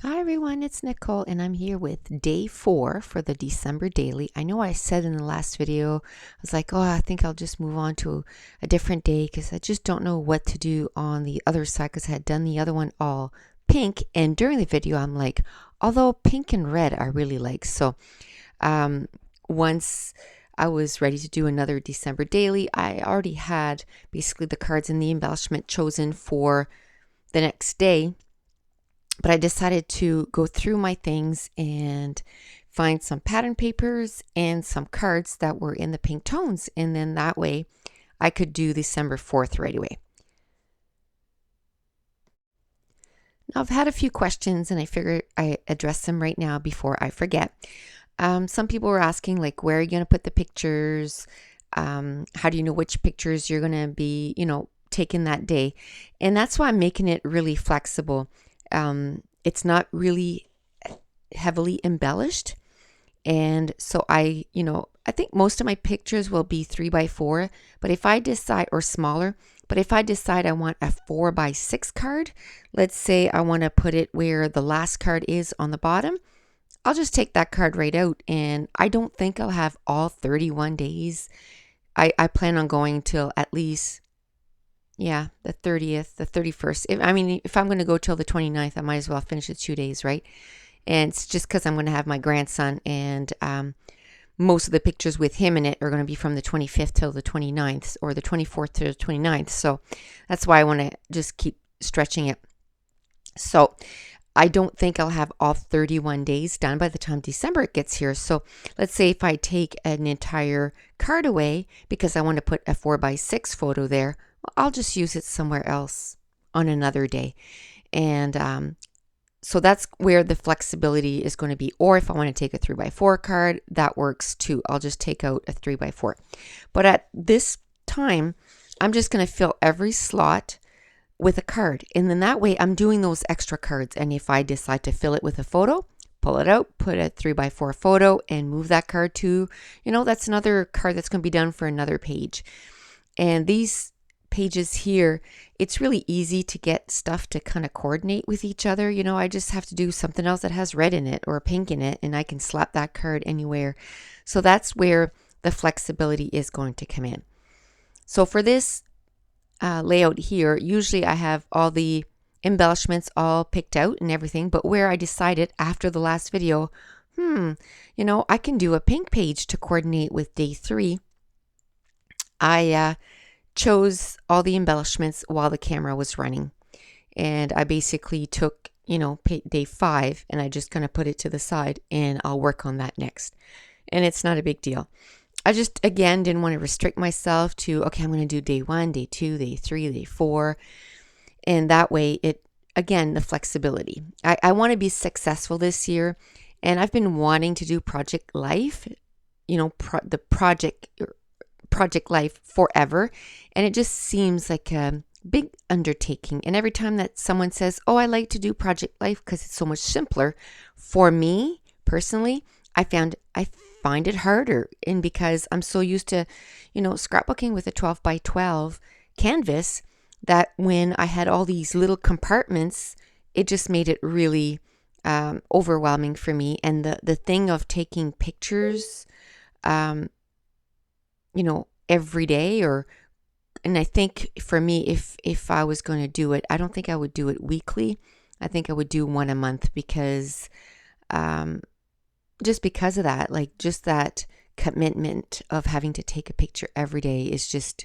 Hi everyone, it's Nicole and I'm here with day 4 for the December daily. I know I said in the last video, I was like, oh, I think I'll just move on to a different day because I just don't know what to do on the other side because I had done the other one all pink. And during the video, I'm like, although pink and red I really like. So um, once I was ready to do another December daily, I already had basically the cards and the embellishment chosen for the next day, but I decided to go through my things and find some pattern papers and some cards that were in the pink tones. And then that way I could do December 4th right away. Now, I've had a few questions and I figured I address them right now before I forget. Some people were asking, like, where are you going to put the pictures? How do you know which pictures you're going to be, taking that day? And that's why I'm making it really flexible. It's not really heavily embellished. And so I think most of my pictures will be 3x4, but if I decide, or smaller, but if I decide I want a 4x6 card, let's say I want to put it where the last card is on the bottom, I'll just take that card right out. And I don't think I'll have all 31 days. I plan on going till at least, yeah, the 30th, the 31st. If I'm going to go till the 29th, I might as well finish the 2 days, right? And it's just because I'm going to have my grandson, and most of the pictures with him in it are going to be from the 25th till the 29th, or the 24th to the 29th. So that's why I want to just keep stretching it. So I don't think I'll have all 31 days done by the time December gets here. So let's say if I take an entire card away because I want to put a 4x6 photo there, well, I'll just use it somewhere else on another day. And so that's where the flexibility is going to be. Or if I want to take a 3x4 card, that works too. I'll just take out a 3x4. But at this time, I'm just going to fill every slot with a card. And then that way I'm doing those extra cards. And if I decide to fill it with a photo, pull it out, put a 3x4 photo and move that card to, that's another card that's going to be done for another page. And these pages here, it's really easy to get stuff to kind of coordinate with each other. I just have to do something else that has red in it or pink in it, and I can slap that card anywhere. So that's where the flexibility is going to come in. So for this layout here, usually I have all the embellishments all picked out and everything, but where I decided after the last video, I can do a pink page to coordinate with day 3. I chose all the embellishments while the camera was running, and I basically took day 5 and I just kind of put it to the side, and I'll work on that next. And it's not a big deal. I just, again, didn't want to restrict myself to, okay, I'm going to do day 1, day 2, day 3, day 4. And that way the flexibility. I want to be successful this year. And I've been wanting to do Project Life, the Project Life forever. And it just seems like a big undertaking. And every time that someone says, oh, I like to do Project Life because it's so much simpler, for me personally, I find it harder. And because I'm so used to, scrapbooking with a 12x12 canvas, that when I had all these little compartments, it just made it really overwhelming for me. And the thing of taking pictures, every day, and I think for me, if I was going to do it, I don't think I would do it weekly. I think I would do one a month because, just because of that, like just that commitment of having to take a picture every day is just,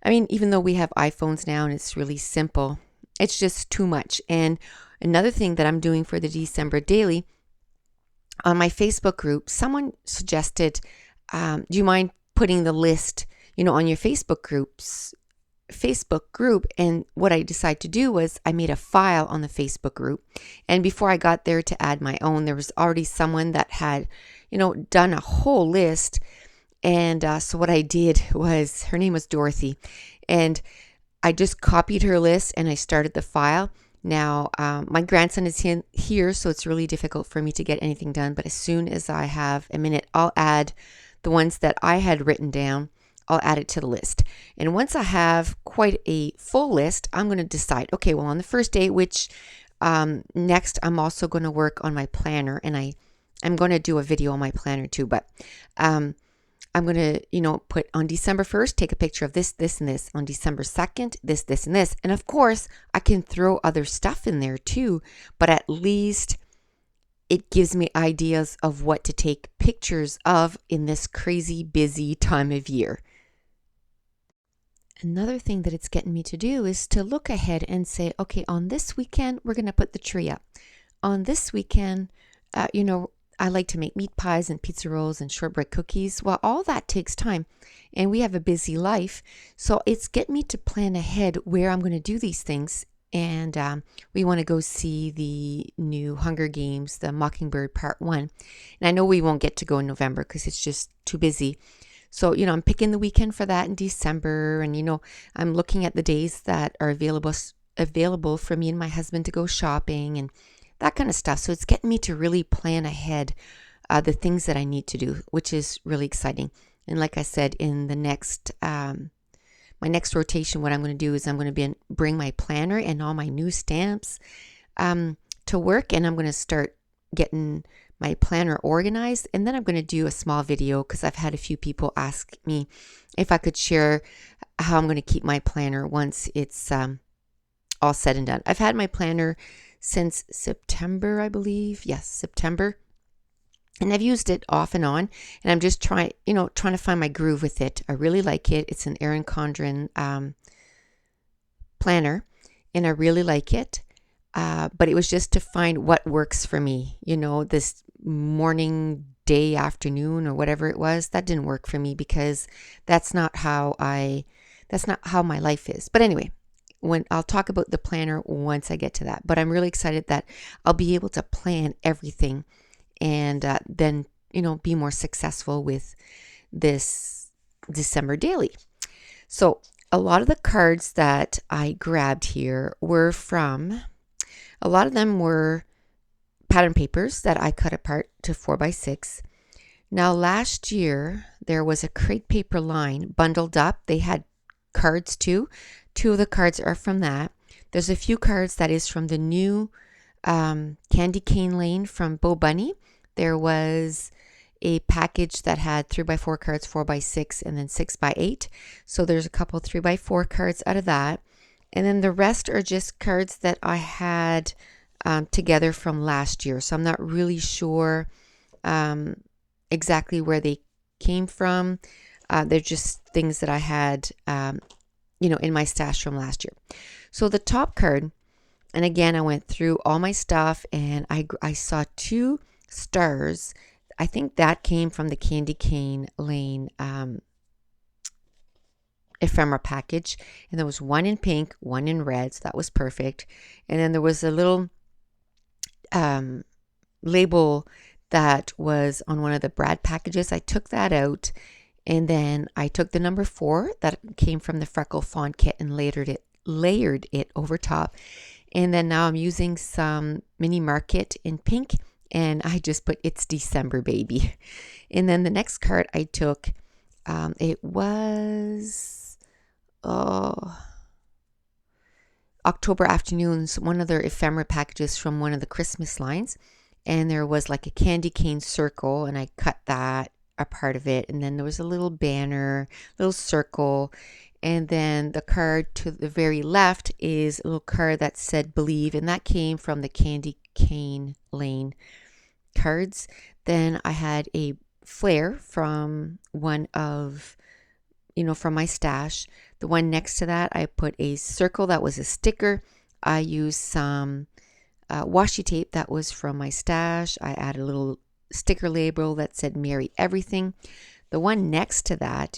even though we have iPhones now and it's really simple, it's just too much. And another thing that I'm doing for the December daily, on my Facebook group, someone suggested, do you mind putting the list, on your Facebook group? And what I decided to do was I made a file on the Facebook group. And before I got there to add my own, there was already someone that had, done a whole list. And so what I did was, her name was Dorothy, and I just copied her list and I started the file. Now, my grandson is here, so it's really difficult for me to get anything done. But as soon as I have a minute, I'll add the ones that I had written down. I'll add it to the list. And once I have quite a full list, I'm going to decide, okay, well, on the first day, which Next, I'm also going to work on my planner, and I'm going to do a video on my planner too, but I'm going to, put on December 1st, take a picture of this, this, and this. On December 2nd, this, this, and this. And of course, I can throw other stuff in there too, but at least it gives me ideas of what to take pictures of in this crazy busy time of year. Another thing that it's getting me to do is to look ahead and say, okay, on this weekend, we're going to put the tree up. On this weekend, I like to make meat pies and pizza rolls and shortbread cookies. Well, all that takes time, and we have a busy life. So it's getting me to plan ahead where I'm going to do these things. And we want to go see the new Hunger Games, the Mockingbird Part 1. And I know we won't get to go in November because it's just too busy. So, I'm picking the weekend for that in December. And, I'm looking at the days that are available for me and my husband to go shopping and that kind of stuff. So it's getting me to really plan ahead the things that I need to do, which is really exciting. And like I said, in the next, my next rotation, what I'm going to do is I'm going to bring my planner and all my new stamps to work. And I'm going to start getting my planner organized. And then I'm going to do a small video because I've had a few people ask me if I could share how I'm going to keep my planner once it's all said and done. I've had my planner since September, I believe. Yes, September. And I've used it off and on. And I'm just trying to find my groove with it. I really like it. It's an Erin Condren planner. And I really like it. But it was just to find what works for me. This morning, day, afternoon, or whatever it was, that didn't work for me because that's not how my life is. But anyway, when I'll talk about the planner once I get to that. But I'm really excited that I'll be able to plan everything and then, be more successful with this December daily. So a lot of the cards that I grabbed here a lot of them were pattern papers that I cut apart to 4x6. Now last year, there was a crate paper line bundled up. They had cards too. 2 of the cards are from that. There's a few cards that is from the new candy cane lane from Bo Bunny. There was a package that had 3x4 cards, 4x6, and then 6x8. So there's a couple 3x4 cards out of that. And then the rest are just cards that I had together from last year. So I'm not really sure exactly where they came from. They're just things that I had in my stash from last year. So the top card, and again, I went through all my stuff and I saw 2 stars. I think that came from the Candy Cane Lane ephemera package. And there was 1 in pink, 1 in red. So that was perfect. And then there was a little label that was on one of the Brad packages. I took that out. And then I took the number 4 that came from the Freckle Fawn kit and layered it over top. And then now I'm using some Mini Market in pink, and I just put "It's December, baby." And then the next card I took, it was October Afternoons, one of their ephemera packages from one of the Christmas lines. And there was like a candy cane circle, and I cut that a part of it, and then there was a little banner, little circle, and then the card to the very left is a little card that said "Believe," and that came from the Candy Cane Lane cards. Then I had a flare from one of from my stash. The one next to that, I put a circle that was a sticker. I used some washi tape that was from my stash. I added a little sticker label that said "Merry Everything." The one next to that,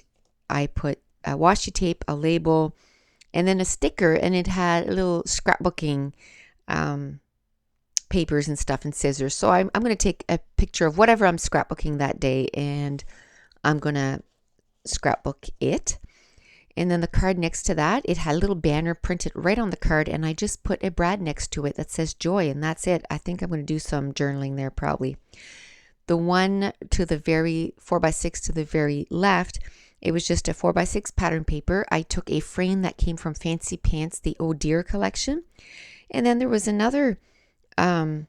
I put a washi tape, a label, and then a sticker, and it had a little scrapbooking papers and stuff and scissors. So I'm going to take a picture of whatever I'm scrapbooking that day, and I'm going to scrapbook it. And then the card next to that, it had a little banner printed right on the card, and I just put a Brad next to it that says "Joy," and that's it. I think I'm going to do some journaling there probably. The one to the very 4x6 to the very left, it was just a 4x6 pattern paper. I took a frame that came from Fancy Pants, the Oh Dear collection. And then there was another it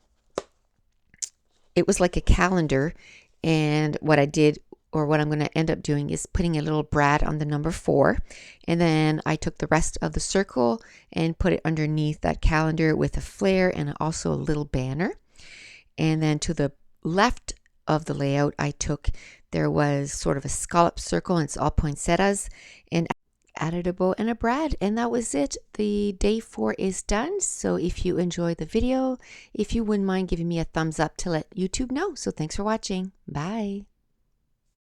was like a calendar. And what I did, or what I'm going to end up doing, is putting a little brad on the number 4. And then I took the rest of the circle and put it underneath that calendar with a flare and also a little banner. And then to the left of the layout, there was sort of a scallop circle, and it's all poinsettias, and added a bow and a brad, and that was it. The day 4 is done. So if you enjoyed the video, if you wouldn't mind giving me a thumbs up to let YouTube know. So thanks for watching. Bye.